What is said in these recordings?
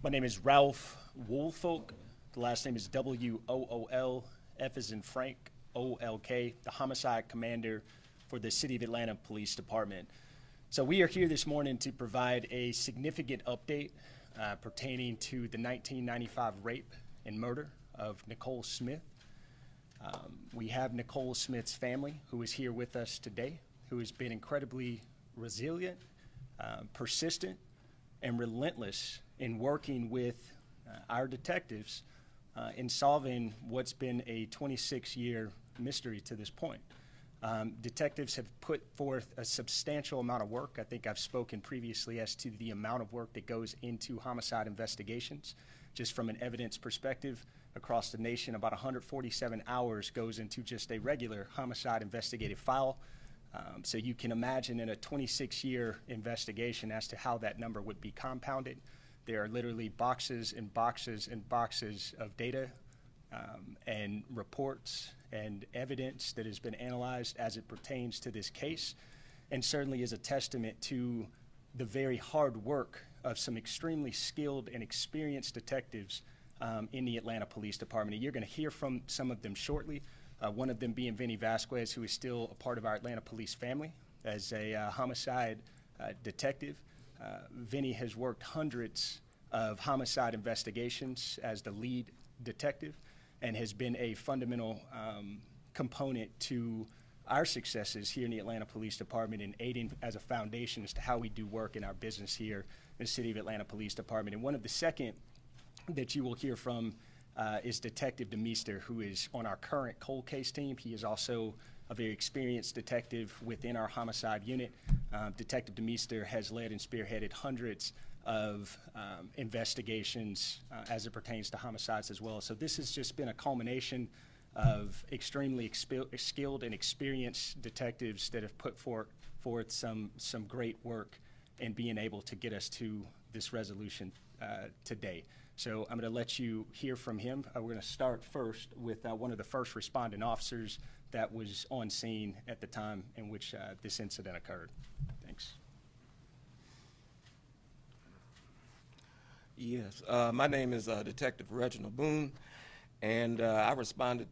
My name is Ralph Woolfolk. The last name is W-O-O-L, F as in Frank, O-L-K, the homicide commander for the City of Atlanta Police Department. So we are here this morning to provide a significant update pertaining to the 1995 rape and murder of Nicole Smith. We have Nicole Smith's family, who is here with us today, who has been incredibly resilient, persistent, and relentless in working with our detectives in solving what's been a 26-year mystery to this point. Detectives have put forth a substantial amount of work. I think I've spoken previously as to the amount of work that goes into homicide investigations. Just from an evidence perspective, across the nation, about 147 hours goes into just a regular homicide investigative file. So you can imagine in a 26-year investigation as to how that number would be compounded. There are literally boxes and boxes and boxes of data and reports and evidence that has been analyzed as it pertains to this case, and certainly is a testament to the very hard work of some extremely skilled and experienced detectives in the Atlanta Police Department. And you're going to hear from some of them shortly. One of them being Vinny Vasquez, who is still a part of our Atlanta police family as a homicide detective. Vinny has worked hundreds of homicide investigations as the lead detective and has been a fundamental component to our successes here in the Atlanta Police Department in aiding as a foundation as to how we do work in our business here in the City of Atlanta Police Department. And one of the second that you will hear from is Detective DeMeester, who is on our current cold case team. He is also a very experienced detective within our homicide unit. Detective DeMeester has led and spearheaded hundreds of investigations as it pertains to homicides as well. So this has just been a culmination of extremely skilled and experienced detectives that have put forth some great work in being able to get us to this resolution today. So I'm going to let you hear from him. We're going to start first with one of the first responding officers that was on scene at the time in which this incident occurred. Thanks. Yes, my name is Detective Reginald Boone, and I responded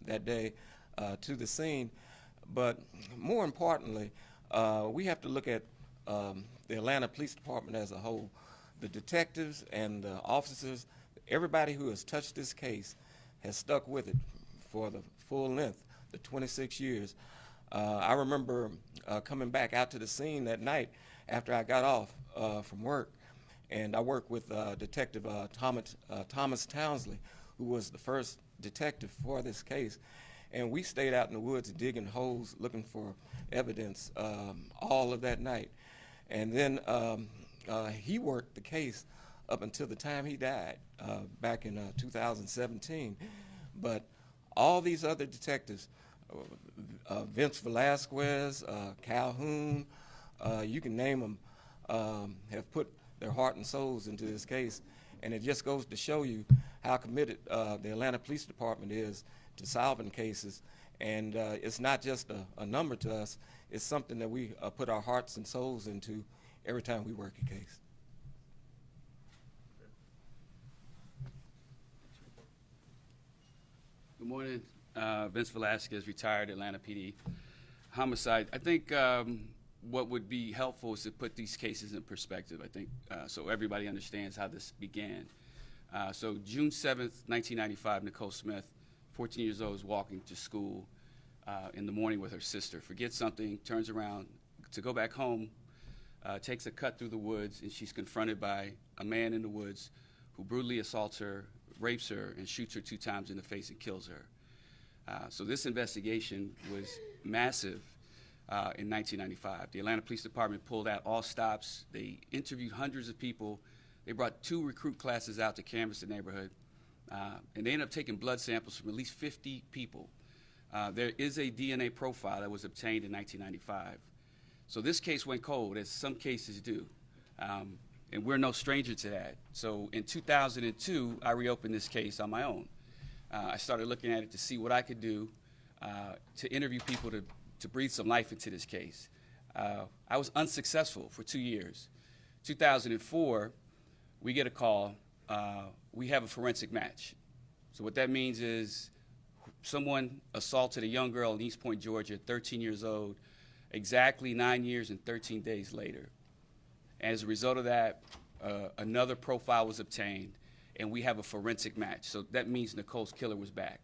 that day to the scene. But more importantly, we have to look at the Atlanta Police Department as a whole. The detectives and the officers, everybody who has touched this case has stuck with it for the full length, the 26 years. I remember coming back out to the scene that night after I got off from work, and I worked with Detective Thomas Townsley, who was the first detective for this case. And we stayed out in the woods digging holes, looking for evidence all of that night. And then he worked the case up until the time he died back in 2017. But all these other detectives, Vince Velasquez, Calhoun, you can name them, have put their heart and souls into this case. And it just goes to show you how committed the Atlanta Police Department is to solving cases. And it's not just a number to us, it's something that we put our hearts and souls into every time we work a case. Good morning. Vince Velasquez, retired Atlanta PD. Homicide. I think what would be helpful is to put these cases in perspective, I think, so everybody understands how this began. So June 7th, 1995, Nicole Smith, 14 years old, is walking to school in the morning with her sister, forgets something, turns around to go back home, takes a cut through the woods, and she's confronted by a man in the woods who brutally assaults her, rapes her, and shoots her 2 times in the face and kills her. So this investigation was massive in 1995. The Atlanta Police Department pulled out all stops. They interviewed hundreds of people. They brought 2 recruit classes out to canvass the neighborhood. And they ended up taking blood samples from at least 50 people. There is a DNA profile that was obtained in 1995. So this case went cold, as some cases do. And we're no stranger to that. So in 2002, I reopened this case on my own. I started looking at it to see what I could do to interview people to breathe some life into this case. I was unsuccessful for 2 years. 2004, we get a call. We have a forensic match. So what that means is someone assaulted a young girl in East Point, Georgia, 13 years old, exactly 9 years and 13 days later. As a result of that, another profile was obtained, and we have a forensic match. So that means Nicole's killer was back.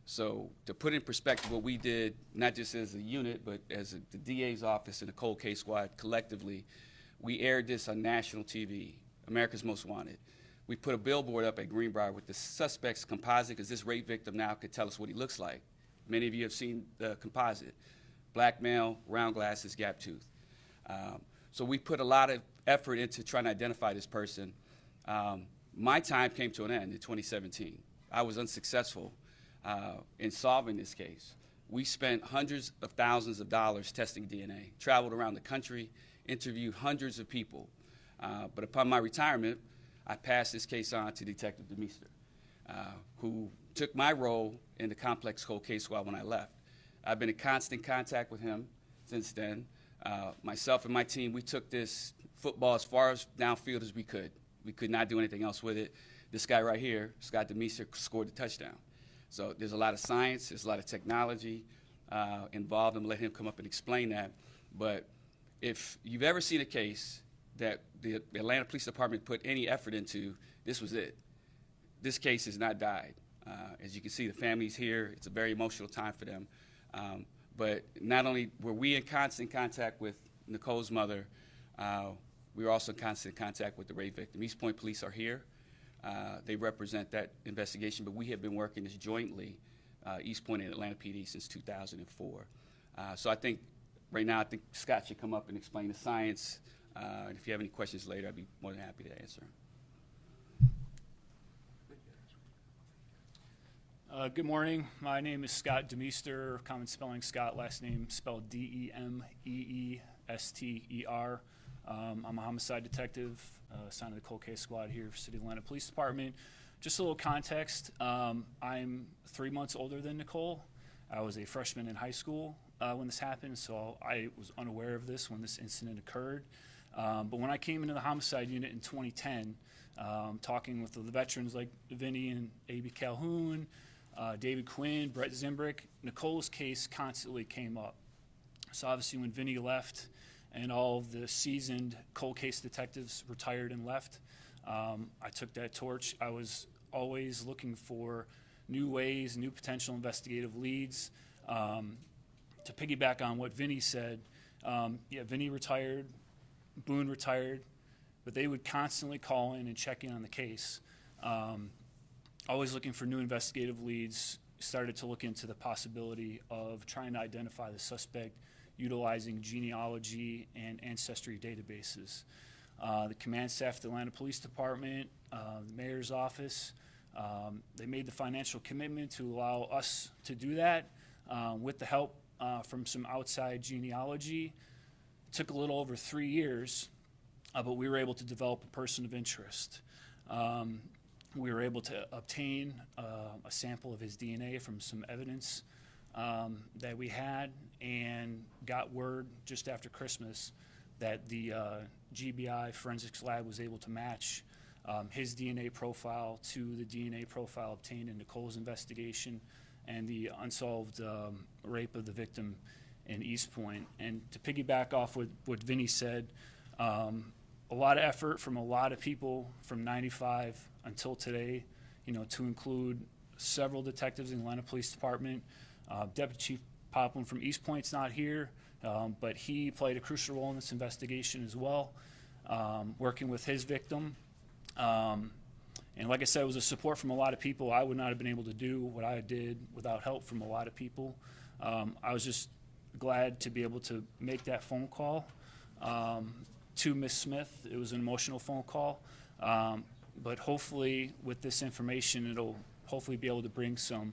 So to put in perspective what we did, not just as a unit, but as the DA's office and the Cold Case Squad collectively, we aired this on national TV, America's Most Wanted. We put a billboard up at Greenbrier with the suspect's composite, because this rape victim now could tell us what he looks like. Many of you have seen the composite. Black male, round glasses, gap tooth. So we put a lot of effort into trying to identify this person. My time came to an end in 2017. I was unsuccessful in solving this case. We spent hundreds of thousands of dollars testing DNA, traveled around the country, interviewed hundreds of people. But upon my retirement, I passed this case on to Detective DeMeester, who took my role in the complex cold case squad when I left. I've been in constant contact with him since then. Myself and my team, we took this football as far as downfield as we could. We could not do anything else with it. This guy right here, Scott DeMeester, scored the touchdown. So there's a lot of science, there's a lot of technology involved. I'm going to let him come up and explain that. But if you've ever seen a case that the Atlanta Police Department put any effort into, this was it. This case has not died. As you can see, the family's here. It's a very emotional time for them. But not only were we in constant contact with Nicole's mother, we were also in constant contact with the rape victim. East Point Police are here. They represent that investigation, but we have been working this jointly, East Point and Atlanta PD, since 2004. So I think right now, I think Scott should come up and explain the science. And if you have any questions later, I'd be more than happy to answer. Good morning. My name is Scott DeMeester, common spelling Scott, last name spelled D-E-M-E-E-S-T-E-R. I'm a homicide detective, assigned to the Cold Case Squad here for City of Atlanta Police Department. Just a little context, I'm 3 months older than Nicole. I was a freshman in high school when this happened, so I was unaware of this when this incident occurred. But when I came into the homicide unit in 2010, talking with the veterans like Vinny and A.B. Calhoun, David Quinn, Brett Zimbrick, Nicole's case constantly came up. So obviously when Vinny left and all of the seasoned cold case detectives retired and left, I took that torch. I was always looking for new ways, new potential investigative leads. To piggyback on what Vinny said, Vinny retired, Boone retired, but they would constantly call in and check in on the case. Always looking for new investigative leads, started to look into the possibility of trying to identify the suspect utilizing genealogy and ancestry databases. The command staff at the Atlanta Police Department, the mayor's office, they made the financial commitment to allow us to do that with the help from some outside genealogy. It took a little over 3 years, but we were able to develop a person of interest. We were able to obtain a sample of his DNA from some evidence that we had, and got word just after Christmas that the GBI forensics lab was able to match his DNA profile to the DNA profile obtained in Nicole's investigation and the unsolved rape of the victim in East Point. And to piggyback off what Vinny said, a lot of effort from a lot of people from '95 until today, to include several detectives in the Atlanta Police Department. Deputy Chief Poplin from East Point's not here, but he played a crucial role in this investigation as well, working with his victim. And like I said, it was a support from a lot of people. I would not have been able to do what I did without help from a lot of people. I was just glad to be able to make that phone call to Ms. Smith. It was an emotional phone call. But hopefully with this information, it'll hopefully be able to bring some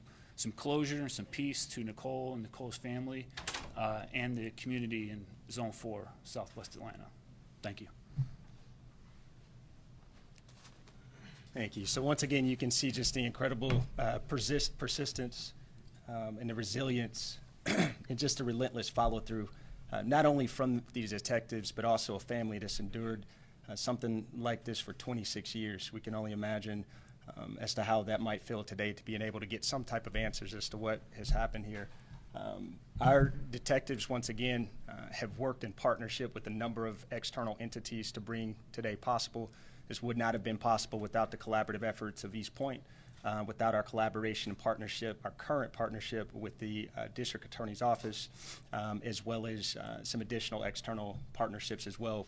closure and some peace to Nicole and Nicole's family and the community in Zone 4, Southwest Atlanta. Thank you. Thank you. So once again, you can see just the incredible persistence and the resilience and just the relentless follow-through, not only from these detectives, but also a family that's endured something like this for 26 years. We can only imagine as to how that might feel today to being able to get some type of answers as to what has happened here. Our detectives, once again, have worked in partnership with a number of external entities to bring today possible. This would not have been possible without the collaborative efforts of East Point, without our collaboration and partnership, our current partnership with the District Attorney's Office, as well as some additional external partnerships as well